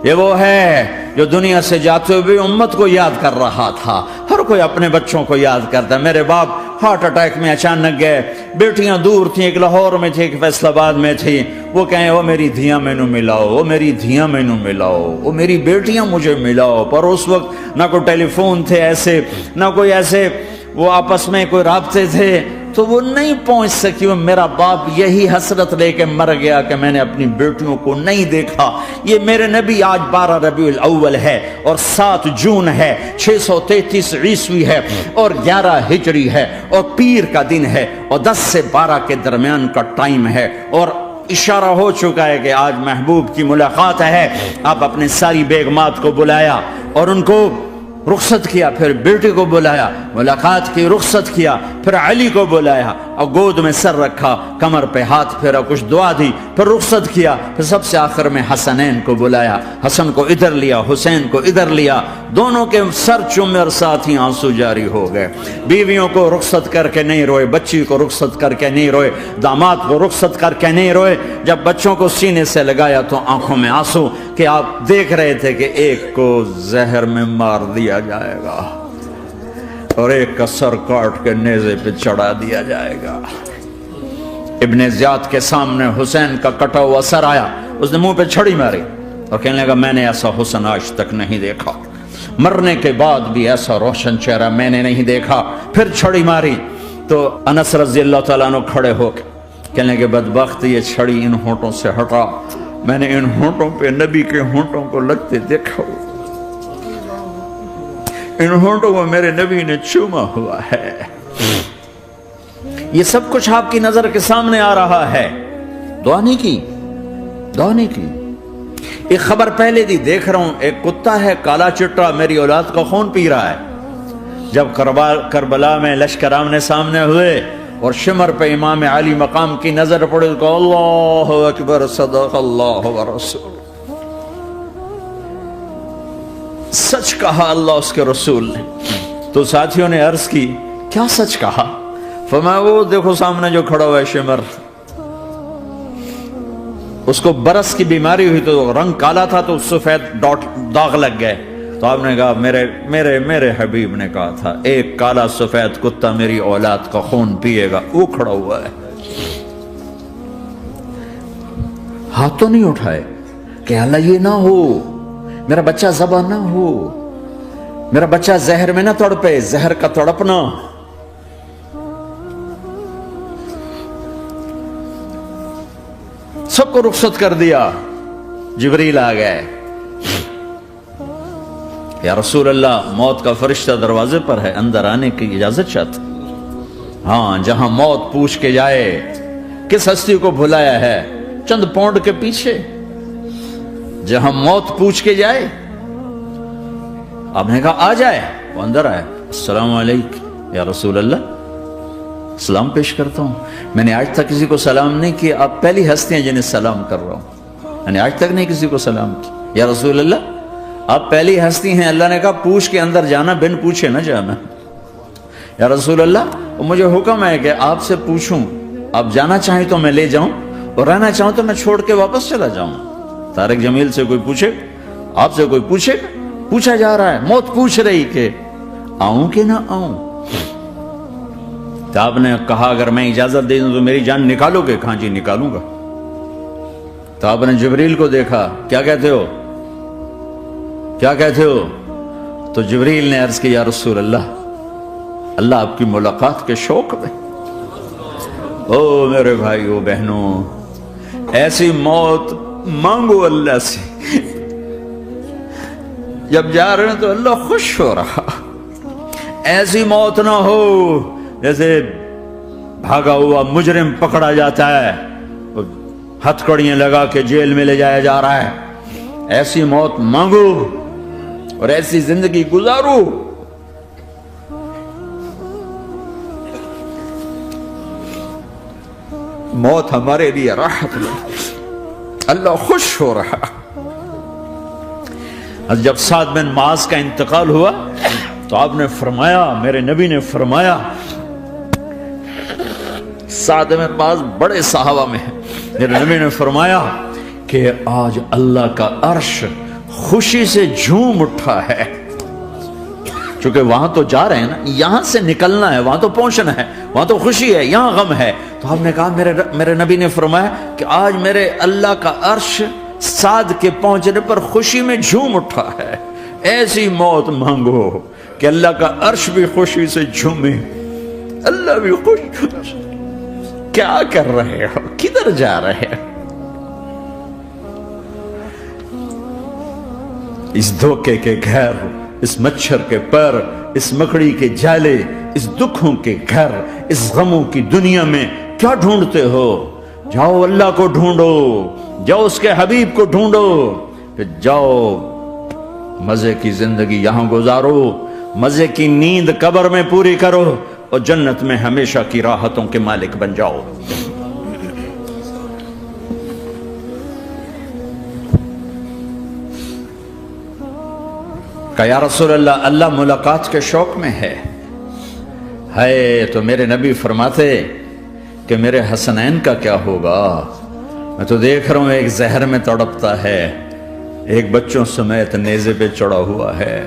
یہ وہ ہے جو دنیا سے جاتے ہوئے امت کو یاد کر رہا تھا. ہر کوئی اپنے بچوں کو یاد کرتا ہے. میرے باپ ہارٹ اٹیک میں اچانک گئے. بیٹیاں دور تھیں، ایک لاہور میں تھی، ایک فیصل آباد میں تھی. وہ کہیں وہ میری دھیاں مینو ملاؤ، وہ میری دھیاں مینو ملاؤ، وہ میری بیٹیاں مجھے ملاؤ. پر اس وقت نہ کوئی ٹیلی فون تھے ایسے، نہ کوئی ایسے وہ آپس میں کوئی رابطے تھے، تو وہ نہیں پہنچ سکی. وہ میرا باپ یہی حسرت لے کے مر گیا کہ میں نے اپنی بیٹیوں کو نہیں دیکھا. یہ میرے نبی آج 12 ربیع الاول ہے اور 7 جون ہے، 633 عیسوی ہے اور 11 ہجری ہے اور پیر کا دن ہے اور 10 سے 12 کے درمیان کا ٹائم ہے. اور اشارہ ہو چکا ہے کہ آج محبوب کی ملاقات ہے. آپ اپنے ساری بیگمات کو بلایا اور ان کو رخصت کیا، پھر بیٹے کو بلایا، ملاقات کی، رخصت کیا، پھر علی کو بلایا اور گود میں سر رکھا، کمر پہ ہاتھ پھیرا، کچھ دعا دی، پھر رخصت کیا، پھر سب سے آخر میں حسنین کو بلایا. حسن کو ادھر لیا، حسین کو ادھر لیا، دونوں کے سر چومے اور ساتھ ہی آنسو جاری ہو گئے. بیویوں کو رخصت کر کے نہیں روئے، بچی کو رخصت کر کے نہیں روئے، داماد کو رخصت کر کے نہیں روئے. جب بچوں کو سینے سے لگایا تو آنکھوں میں آنسو کہ آپ دیکھ رہے تھے کہ ایک کو زہر میں مار دیا جائے گا اور ایک کا سر کاٹ کے نیزے پہ چڑھا دیا جائے گا. ابن زیاد کے سامنے حسین کا کٹا ہوا سر آیا، اس نے منہ پہ چھڑی ماری اور کہنے لگا میں نے ایسا حسن آج تک نہیں دیکھا، مرنے کے بعد بھی ایسا روشن چہرہ میں نے نہیں دیکھا. پھر چھڑی ماری تو انس رضی اللہ تعالیٰ عنہ کھڑے ہو کے کہنے لگے بدبخت یہ چھڑی ان ہونٹوں سے ہٹا، میں نے ان ہونٹوں پہ نبی کے ہونٹوں کو لگتے دیکھا، ان ہونٹوں کو میرے نبی نے چوما ہوا ہے. یہ سب کچھ آپ کی نظر کے سامنے آ رہا ہے. دعا نہیں کی، دعا نہیں کی. ایک خبر پہلے دی دیکھ رہا ہوں، ایک کتا ہے کالا چٹا میری اولاد کا خون پی رہا ہے. جب کربلا میں لشکر آمنے سامنے ہوئے اور شمر پہ امام علی مقام کی نظر پڑے تو اللہ اکبر صدق اللہ ورسول، سچ کہا اللہ اس کے رسول نے. تو ساتھیوں نے عرض کی کیا سچ کہا؟ فرمایا وہ دیکھو سامنے جو کھڑا ہوا ہے شمر، اس کو برس کی بیماری ہوئی تو رنگ کالا تھا تو سفید داغ لگ گئے. تو آپ نے کہا میرے حبیب نے کہا تھا ایک کالا سفید کتا میری اولاد کا خون پیے گا، وہ کھڑا ہوا ہے. ہاتھ تو نہیں اٹھائے کہ اللہ یہ نہ ہو، میرا بچہ ذبح نہ ہو، میرا بچہ زہر میں نہ تڑپے، زہر کا تڑپنا۔ سب کو رخصت کر دیا، جبریل آ گئے، یا رسول اللہ موت کا فرشتہ دروازے پر ہے، اندر آنے کی اجازت چاہتا۔ ہاں، جہاں موت پوچھ کے جائے کس ہستی کو بھلایا ہے، چند پونڈ کے پیچھے، جہاں موت پوچھ کے جائے، آپ نے کہا آ جائے، وہ اندر آئے، السلام علیکم یا رسول اللہ، سلام پیش کرتا ہوں، میں نے آج تک کسی کو سلام نہیں کیا، آپ پہلی ہستی ہیں جنہیں سلام کر رہا ہوں، میں نے آج تک نہیں کسی کو سلام کیا، یا رسول اللہ آپ پہلی ہستی ہیں، اللہ نے کہا پوچھ کے اندر جانا، بن پوچھے نہ جانا، یا رسول اللہ مجھے حکم ہے کہ آپ سے پوچھوں، آپ جانا چاہیں تو میں لے جاؤں اور رہنا چاہوں تو میں چھوڑ کے واپس چلا جاؤں۔ طارق جمیل سے کوئی پوچھے، آپ سے کوئی پوچھے، پوچھا جا رہا ہے، موت پوچھ رہی کہ آؤں کہ نہ آؤں، تو آپ نے کہا اگر میں اجازت دے دوں تو میری جان نکالو گے؟ کہاں جی نکالوں گا۔ تو آپ نے جبریل کو دیکھا، کیا کہتے ہو، کیا کہتے ہو؟ تو جبریل نے عرض کی یا رسول اللہ، اللہ آپ کی ملاقات کے شوق میں۔ او میرے بھائیو بہنوں، ایسی موت مانگو اللہ سے، جب جا رہے ہیں تو اللہ خوش ہو رہا، ایسی موت نہ ہو جیسے بھاگا ہوا مجرم پکڑا جاتا ہے، ہتھکڑیاں لگا کے جیل میں لے جایا جا رہا ہے، ایسی موت مانگو اور ایسی زندگی گزارو۔ موت ہمارے لیے راحت ہے، اللہ خوش ہو رہا۔ جب سعد بن معاذ کا انتقال ہوا تو آپ نے فرمایا، میرے نبی نے فرمایا، سعد بن معاذ بڑے صحابہ میں ہیں، میرے نبی نے فرمایا کہ آج اللہ کا عرش خوشی سے جھوم اٹھا ہے، چونکہ وہاں تو جا رہے ہیں نا، یہاں سے نکلنا ہے، وہاں تو پہنچنا ہے، وہاں تو خوشی ہے، یہاں غم ہے۔ تو آپ نے کہا، میرے نبی نے فرمایا کہ آج میرے اللہ کا عرش سعد کے پہنچنے پر خوشی میں جھوم اٹھا ہے۔ ایسی موت مانگو کہ اللہ کا عرش بھی خوشی سے جھومے، اللہ بھی خوش۔ کیا کر رہے ہو، کدھر جا رہے ہو؟ اس دھوکے کے گھر، اس مچھر کے پر، اس مکڑی کے جالے، اس دکھوں کے گھر، اس غموں کی دنیا میں کیا ڈھونڈتے ہو؟ جاؤ اللہ کو ڈھونڈو، جاؤ اس کے حبیب کو ڈھونڈو، پھر جاؤ مزے کی زندگی یہاں گزارو، مزے کی نیند قبر میں پوری کرو اور جنت میں ہمیشہ کی راحتوں کے مالک بن جاؤ۔ کہ یا رسول اللہ، اللہ ملاقات کے شوق میں ہے۔ تو میرے نبی فرماتے کہ میرے حسنین کا کیا ہوگا؟ میں تو دیکھ رہا ہوں ایک زہر میں تڑپتا ہے، ایک بچوں سمیت نیزے پہ چڑھا ہوا ہے۔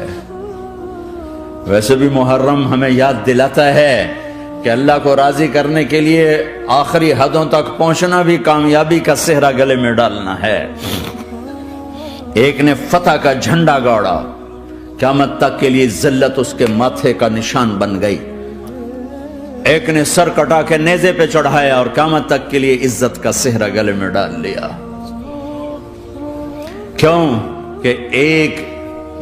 ویسے بھی محرم ہمیں یاد دلاتا ہے کہ اللہ کو راضی کرنے کے لیے آخری حدوں تک پہنچنا بھی کامیابی کا صحرا گلے میں ڈالنا ہے۔ ایک نے فتح کا جھنڈا گاڑا، قیامت تک کے لیے ذلت اس کے ماتھے کا نشان بن گئی۔ ایک نے سر کٹا کے نیزے پہ چڑھایا اور قیامت تک کے لیے عزت کا صحرا گلے میں ڈال لیا۔ کیوں کہ ایک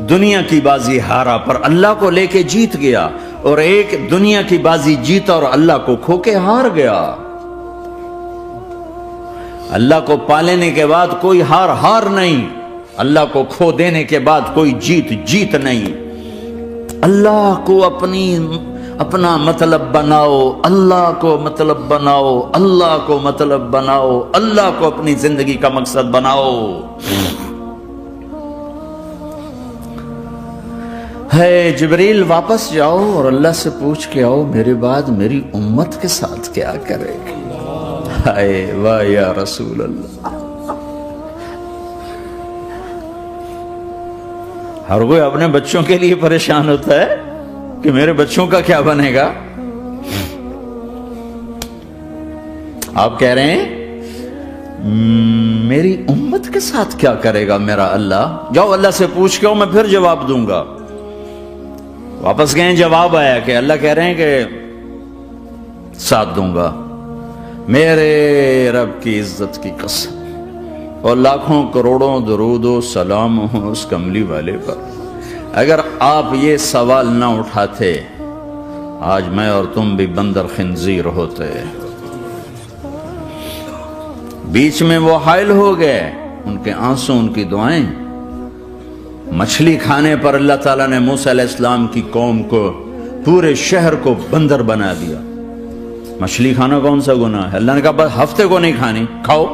دنیا کی بازی ہارا پر اللہ کو لے کے جیت گیا، اور ایک دنیا کی بازی جیتا اور اللہ کو کھو کے ہار گیا۔ اللہ کو پالینے کے بعد کوئی ہار نہیں، اللہ کو کھو دینے کے بعد کوئی جیت نہیں۔ اللہ کو اپنا مطلب بناؤ، اللہ کو مطلب بناؤ، اللہ کو مطلب بناؤ، اللہ کو اپنی زندگی کا مقصد بناؤ۔ جبریل واپس جاؤ اور اللہ سے پوچھ کے آؤ میرے بعد میری امت کے ساتھ کیا کرے گی۔ واہ یا رسول اللہ۔ ہر کوئی اپنے بچوں کے لیے پریشان ہوتا ہے کہ میرے بچوں کا کیا بنے گا۔ آپ کہہ رہے ہیں میری امت کے ساتھ کیا کرے گا میرا اللہ؟ جاؤ اللہ سے پوچھ کے میں پھر جواب دوں گا۔ واپس گئے، جواب آیا کہ اللہ کہہ رہے ہیں کہ ساتھ دوں گا۔ میرے رب کی عزت کی قسم اور لاکھوں کروڑوں درود و سلام ہوں اس کملی والے پر، اگر آپ یہ سوال نہ اٹھاتے آج میں اور تم بھی بندر خنزیر ہوتے۔ بیچ میں وہ حائل ہو گئے، ان کے آنسو، ان کی دعائیں۔ مچھلی کھانے پر اللہ تعالیٰ نے موسیٰ علیہ السلام کی قوم کو، پورے شہر کو بندر بنا دیا۔ مچھلی کھانا کون سا گناہ ہے؟ اللہ نے کہا بس ہفتے کو نہیں کھانی، کھاؤ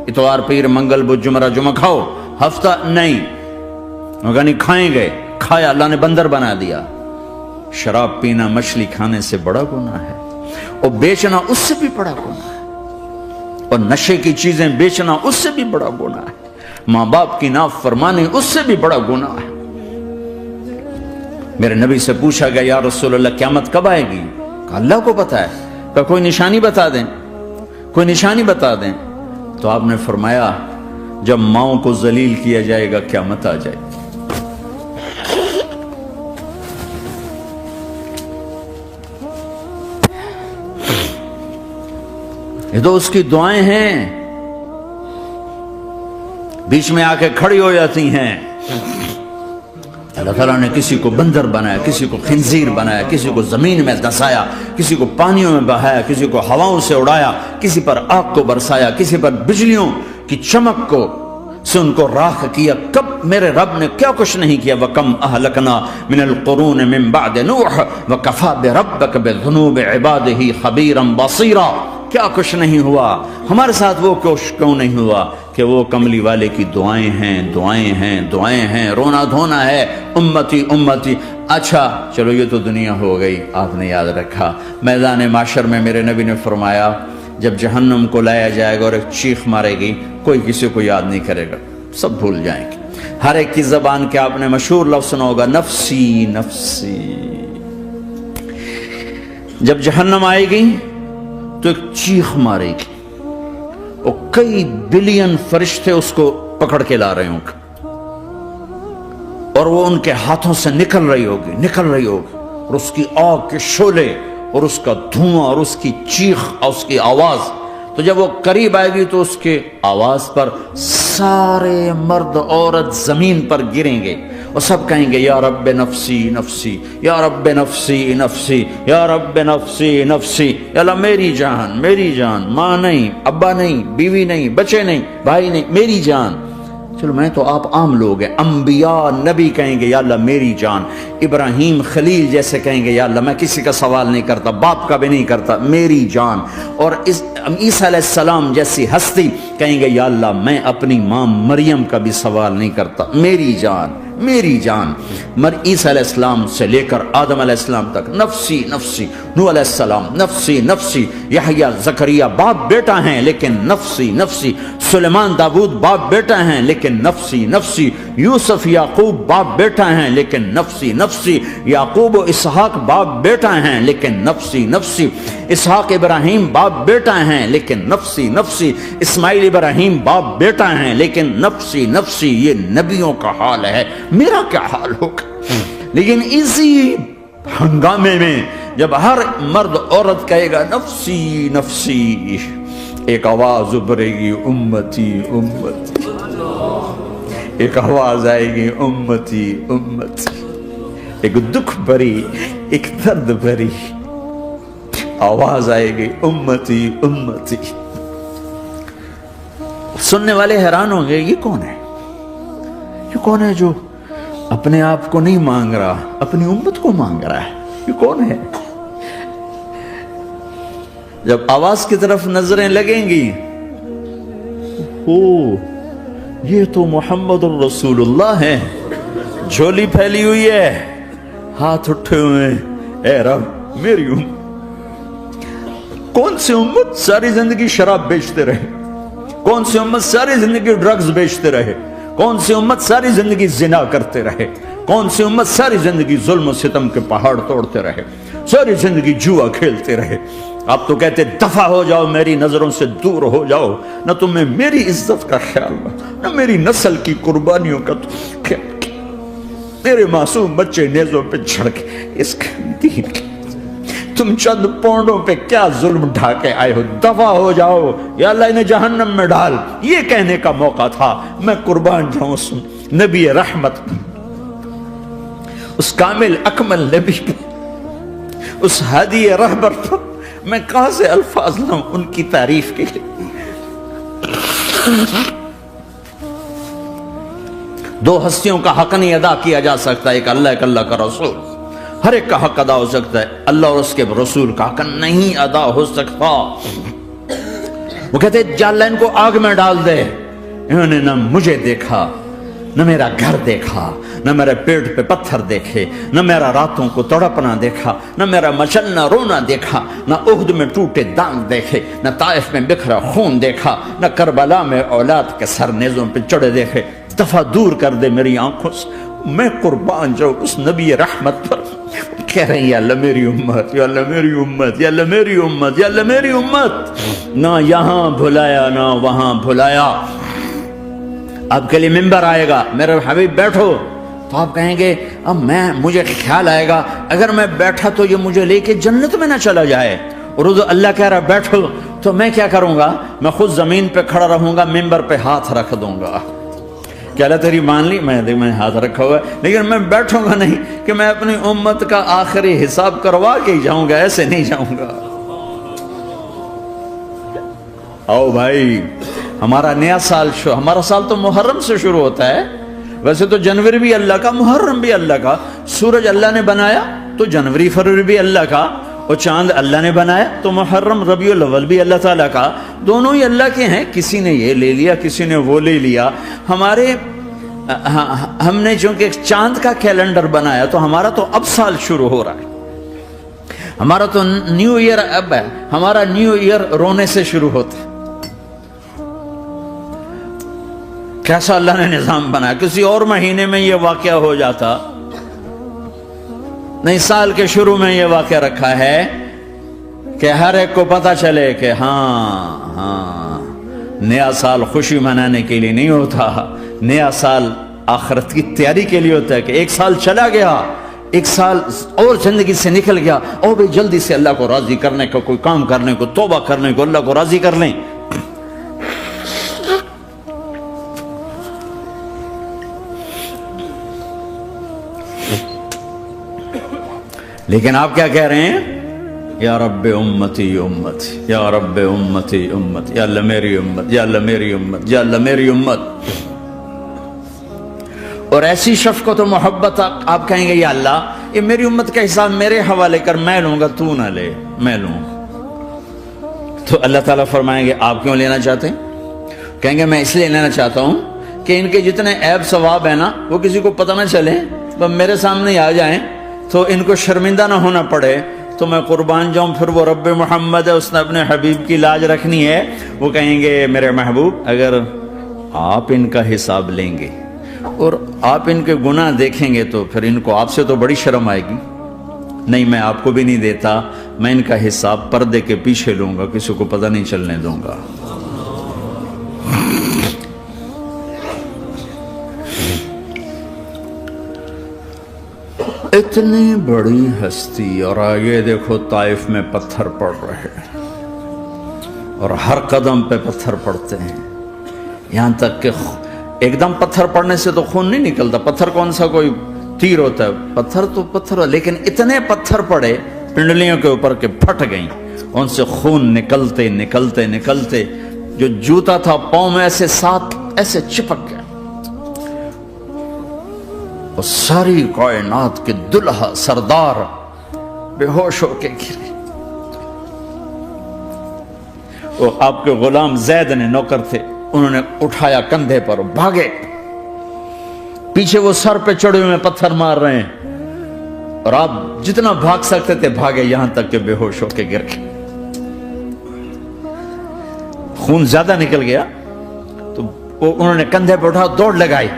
اتوار پیر منگل بدھ جمعہ جمعہ کھاؤ، ہفتہ نہیں۔ وہ نہیں کھائیں گے، کھایا، اللہ نے بندر بنا دیا۔ شراب پینا مچھلی کھانے سے بڑا گناہ ہے، اور بیچنا اس سے بھی بڑا گناہ ہے، اور نشے کی چیزیں بیچنا اس سے بھی بڑا گناہ ہے، ماں باپ کی نافرمانی اس سے بھی بڑا گناہ ہے۔ میرے نبی سے پوچھا گیا یا رسول اللہ قیامت کب آئے گی؟ کہا اللہ کو پتا ہے۔ کہا کوئی نشانی بتا دیں، کوئی نشانی بتا دیں۔ تو آپ نے فرمایا جب ماؤں کو ذلیل کیا جائے گا قیامت آ جائے گی۔ یہ تو اس کی دعائیں ہیں، بیچ میں آ کے کھڑی ہو جاتی ہیں۔ اللہ تعالیٰ نے کسی کو بندر بنایا، کسی کو خنزیر بنایا، کسی کو زمین میں دھسایا، کسی کو پانیوں میں بہایا، کسی کو ہواؤں سے اڑایا، کسی پر آگ کو برسایا، کسی پر بجلیوں کی چمک کو سے ان کو راکھ کیا۔ کب میرے رب نے کیا کچھ نہیں کیا۔ وَكَمْ أَهْلَكْنَا مِنَ الْقُرُونِ مِنْ بَعْدِ نُوحٍ وَكَفَى بِرَبِّكَ بِذُنُوبِ عِبَادِهِ خَبِيرًا بَصِيرًا۔ کیا کچھ نہیں ہوا ہمارے ساتھ، وہ کیوں نہیں ہوا کہ وہ کملی والے کی دعائیں ہیں، دعائیں ہیں، دعائیں ہیں، رونا دھونا ہے، امتی امتی۔ اچھا چلو یہ تو دنیا ہو گئی، آپ نے یاد رکھا میدان معاشر میں میرے نبی نے فرمایا جب جہنم کو لایا جائے گا اور ایک چیخ مارے گی، کوئی کسی کو یاد نہیں کرے گا، سب بھول جائیں گے۔ ہر ایک کی زبان کے آپ نے مشہور لفظ سنا ہوگا نفسی نفسی۔ جب جہنم آئے گی تو ایک چیخ مارے گی، اور کئی بلین فرشتے اس کو پکڑ کے لا رہے ہوں گے، اور وہ ان کے ہاتھوں سے نکل رہی ہوگی، اور اس کی آگ کے شعلے اور اس کا دھواں اور اس کی چیخ اور اس کی آواز۔ تو جب وہ قریب آئے گی تو اس کے آواز پر سارے مرد عورت زمین پر گریں گے، اور سب کہیں گے یا رب نفسی نفسی، یا رب نفسی نفسی، یا رب نفسی نفسی۔ یا اللہ میری جان، میری جان، ماں نہیں، ابا نہیں، بیوی نہیں، بچے نہیں، بھائی نہیں، میری جان۔ چلو میں تو آپ عام لوگ ہیں، انبیاء نبی کہیں گے یا اللہ میری جان، ابراہیم خلیل جیسے کہیں گے یا اللہ میں کسی کا سوال نہیں کرتا، باپ کا بھی نہیں کرتا، میری جان۔ اور عیسیٰ علیہ السلام جیسی ہستی کہیں گے یا اللہ میں اپنی ماں مریم کا بھی سوال نہیں کرتا، میری جان، میری جان۔ عیسیٰ علیہ السلام سے لے کر آدم علیہ السلام تک نفسی نفسی، نوح علیہ السلام نفسی نفسی، یحییٰ زکریا باپ بیٹا ہیں لیکن نفسی نفسی، سلیمان داؤد باپ بیٹا ہیں لیکن نفسی نفسی، یوسف یعقوب باپ بیٹا ہیں لیکن نفسی نفسی، یعقوب و اسحاق باپ بیٹا ہیں لیکن نفسی نفسی، اسحاق ابراہیم باپ بیٹا ہیں لیکن نفسی نفسی، اسماعیل ابراہیم باپ بیٹا ہیں لیکن نفسی نفسی۔ یہ نبیوں کا حال ہے، میرا کیا حال ہوگا؟ لیکن اسی ہنگامے میں جب ہر مرد عورت کہے گا نفسی نفسی، ایک آواز ابھرے گی امتی امتی، ایک آواز آئے گی امتی امتی، ایک دکھ بھری، ایک درد بھری آواز آئے گی امتی امتی۔ سننے والے حیران ہوں گے یہ کون ہے، یہ کون ہے جو اپنے آپ کو نہیں مانگ رہا، اپنی امت کو مانگ رہا ہے، یہ کون ہے؟ جب آواز کی طرف نظریں لگیں گی، یہ تو محمد الرسول اللہ ہے، جھولی پھیلی ہوئی ہے، ہاتھ اٹھے ہوئے، اے رب میری امت۔ کون سی امت ساری زندگی شراب بیچتے رہے، کون سی امت ساری زندگی ڈرگز بیچتے رہے، کون سی امت ساری زندگی زنا کرتے رہے، کون سی امت ساری زندگی ظلم و ستم کے پہاڑ توڑتے رہے، ساری زندگی جوا کھیلتے رہے، آپ تو کہتے دفع ہو جاؤ، میری نظروں سے دور ہو جاؤ، نہ تمہیں میری عزت کا خیال نہ میری نسل کی قربانیوں کا خیال، میرے معصوم بچے نیزوں پہ چڑھ کے اس دین کے تم چند پونڈوں پہ کیا ظلم ڈھا کے آئے ہو، دفع ہو جاؤ یا اللہ انہیں جہنم میں ڈال، یہ کہنے کا موقع تھا۔ میں قربان جاؤں اس نبی رحمت، اس کامل اکمل نبی پہ، اس ہادی رہبر پر میں کہاں سے الفاظ لوں ان کی تعریف کے لیے۔ دو ہستیوں کا حق نہیں ادا کیا جا سکتا، ایک اللہ، ایک اللہ کا رسول۔ ہر ایک کا حق ادا ہو سکتا ہے، اللہ اور اس کے رسول کا حق نہیں ادا ہو سکتا۔ وہ کہتے جا اللہ ان کو آگ میں ڈال دے، انہوں نے نہ مجھے دیکھا، نہ میرا گھر دیکھا، نہ میرے پیٹ پہ پتھر دیکھے، نہ میرا راتوں کو تڑپنا دیکھا، نہ میرا مچلنا رونا دیکھا، نہ احد میں ٹوٹے دانت دیکھے، نہ طائف میں بکھرا خون دیکھا، نہ کربلا میں اولاد کے سر نیزوں پہ چڑھے دیکھے۔ دفعہ دور کر دے میری آنکھوں سے، میں قربان جاؤں اس نبی رحمت پر۔ کہہ رہے ہیں یا اللہ میری امت، یا اللہ میری امت، یا اللہ میری امت، یا اللہ میری امت، نہ یہاں بھلایا نہ وہاں بھلایا۔ آپ کے لیے ممبر آئے گا، میرے حبیب بیٹھو، تو آپ کہیں گے اب مجھے خیال آئے گا اگر میں بیٹھا تو یہ مجھے لے کے جنت میں نہ چلا جائے، اور اللہ کہہ رہا بیٹھو تو میں کیا کروں گا؟ میں خود زمین پہ کھڑا رہوں گا، ممبر پہ ہاتھ رکھ دوں گا کہ اللہ تیری مان لی، میں ہاتھ رکھا ہوا ہے، لیکن میں بیٹھوں گا نہیں کہ میں اپنی امت کا آخری حساب کروا کے ہی جاؤں گا، ایسے نہیں جاؤں گا۔ آؤ بھائی، ہمارا نیا سال ہمارا سال تو محرم سے شروع ہوتا ہے، ویسے تو جنوری بھی اللہ کا، محرم بھی اللہ کا، سورج اللہ نے بنایا تو جنوری فروری بھی اللہ کا، اور چاند اللہ نے بنایا تو محرم ربیع الاول بھی اللہ تعالیٰ کا، دونوں ہی اللہ کے ہیں۔ کسی نے یہ لے لیا، کسی نے وہ لے لیا۔ ہم نے چونکہ چاند کا کیلنڈر بنایا تو ہمارا تو اب سال شروع ہو رہا ہے، ہمارا تو نیو ایئر اب ہے، ہمارا نیو ایئر رونے سے شروع ہوتا ہے۔ کیسا اللہ نے نظام بنایا، کسی اور مہینے میں یہ واقعہ ہو جاتا، نہیں سال کے شروع میں یہ واقعہ رکھا ہے کہ ہر ایک کو پتہ چلے کہ ہاں نیا سال خوشی منانے کے لیے نہیں ہوتا، نیا سال آخرت کی تیاری کے لیے ہوتا ہے کہ ایک سال چلا گیا، ایک سال اور زندگی سے نکل گیا، اور بھی جلدی سے اللہ کو راضی کرنے کا کوئی کام کرنے کو، توبہ کرنے کو، اللہ کو راضی کر لیں۔ لیکن آپ کیا کہہ رہے ہیں؟ یا رب امتی امتی، یا رب امتی امتی، یا اللہ میری امت، یا اللہ میری امت، یا اللہ میری امت۔ اور ایسی شفقت و محبت آپ کہیں گے یا اللہ یہ میری امت کا حساب میرے حوالے کر، میں لوں گا، تو نہ لے، میں لوں۔ تو اللہ تعالیٰ فرمائیں گے آپ کیوں لینا چاہتے ہیں؟ کہیں گے میں اس لیے لینا چاہتا ہوں کہ ان کے جتنے عیب ثواب ہیں نا وہ کسی کو پتہ نہ چلے، وہ میرے سامنے آ جائیں تو ان کو شرمندہ نہ ہونا پڑے، تو میں قربان جاؤں۔ پھر وہ رب محمد ہے، اس نے اپنے حبیب کی لاج رکھنی ہے، وہ کہیں گے میرے محبوب اگر آپ ان کا حساب لیں گے اور آپ ان کے گناہ دیکھیں گے تو پھر ان کو آپ سے تو بڑی شرم آئے گی، نہیں میں آپ کو بھی نہیں دیتا، میں ان کا حساب پردے کے پیچھے لوں گا، کسی کو پتہ نہیں چلنے دوں گا۔ اتنی بڑی ہستی، اور آگے دیکھو طائف میں پتھر پڑ رہے ہیں، اور ہر قدم پہ پتھر پڑتے ہیں، یہاں تک کہ ایک دم پتھر پڑنے سے تو خون نہیں نکلتا، پتھر کون سا کوئی تیر ہوتا ہے، پتھر تو پتھر، لیکن اتنے پتھر پڑے پنڈلیوں کے اوپر کہ پھٹ گئیں، ان سے خون نکلتے نکلتے نکلتے جو جوتا تھا پاؤں میں ایسے ساتھ ایسے چپک گیا، اور ساری کائنات کے دلہا سردار بے ہوش ہو کے گرے۔ وہ آپ کے غلام زید نے نوکر تھے، انہوں نے اٹھایا کندھے پر، بھاگے، پیچھے وہ سر پہ چڑھے ہوئے پتھر مار رہے ہیں، اور آپ جتنا بھاگ سکتے تھے بھاگے، یہاں تک کہ بے ہوش ہو کے گر گئے۔ خون زیادہ نکل گیا تو انہوں نے کندھے پہ اٹھا، دوڑ لگائی،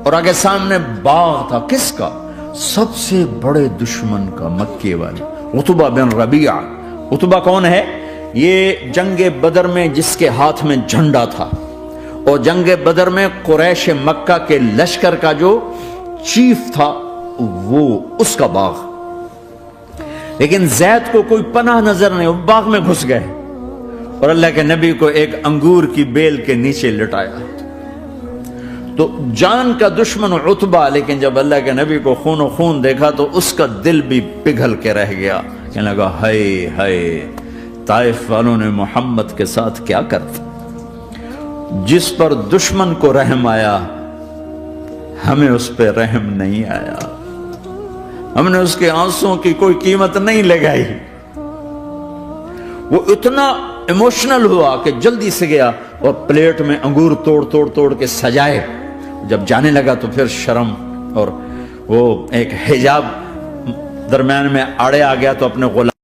اور آگے سامنے باغ تھا، کس کا؟ سب سے بڑے دشمن کا، مکے والے عتبہ بن ربیعہ، عتبہ کون ہے؟ یہ جنگ بدر میں جس کے ہاتھ میں جھنڈا تھا، اور جنگ بدر میں قریش مکہ کے لشکر کا جو چیف تھا وہ اس کا باغ. لیکن زید کو کوئی پناہ نظر نہیں، وہ باغ میں گھس گئے اور اللہ کے نبی کو ایک انگور کی بیل کے نیچے لٹایا. تو جان کا دشمن عتبہ، لیکن جب اللہ کے نبی کو خون و خون دیکھا تو اس کا دل بھی پگھل کے رہ گیا. کہنے لگا ہائے ہائے، طائف والوں نے محمد کے ساتھ کیا کرتا. جس پر دشمن کو رحم آیا ہمیں اس پہ رحم نہیں آیا، ہم نے اس کے آنسوں کی کوئی قیمت نہیں لگائی. وہ اتنا ایموشنل ہوا کہ جلدی سے گیا اور پلیٹ میں انگور توڑ کے سجائے. جب جانے لگا تو پھر شرم اور وہ ایک حجاب درمیان میں آڑے آ گیا تو اپنے غلام